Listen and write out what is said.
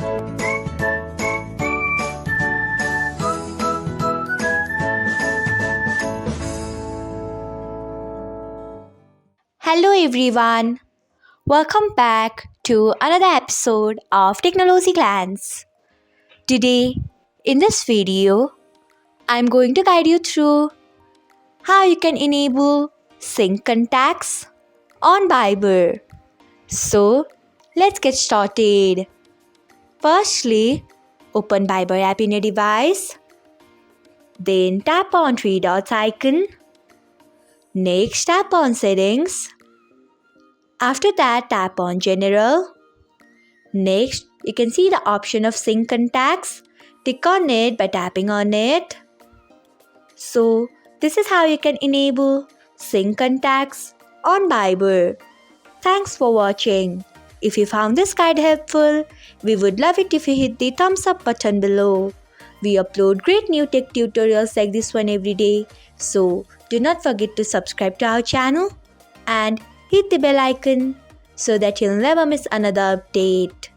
Hello everyone, welcome back to another episode of Technologyglance. Today, in this video, I'm going to guide you through how you can enable sync contacts on Viber. So, let's get started. Firstly, open Viber app in your device. Then tap on three dots icon. Next, tap on settings. After that, tap on General. Next, you can see the option of Sync Contacts. Click on it by tapping on it. So, this is how you can enable Sync Contacts on Viber. Thanks for watching. If you found this guide helpful, we would love it if you hit the thumbs up button below. We upload great new tech tutorials like this one every day. So, do not forget to subscribe to our channel and hit the bell icon so that you'll never miss another update.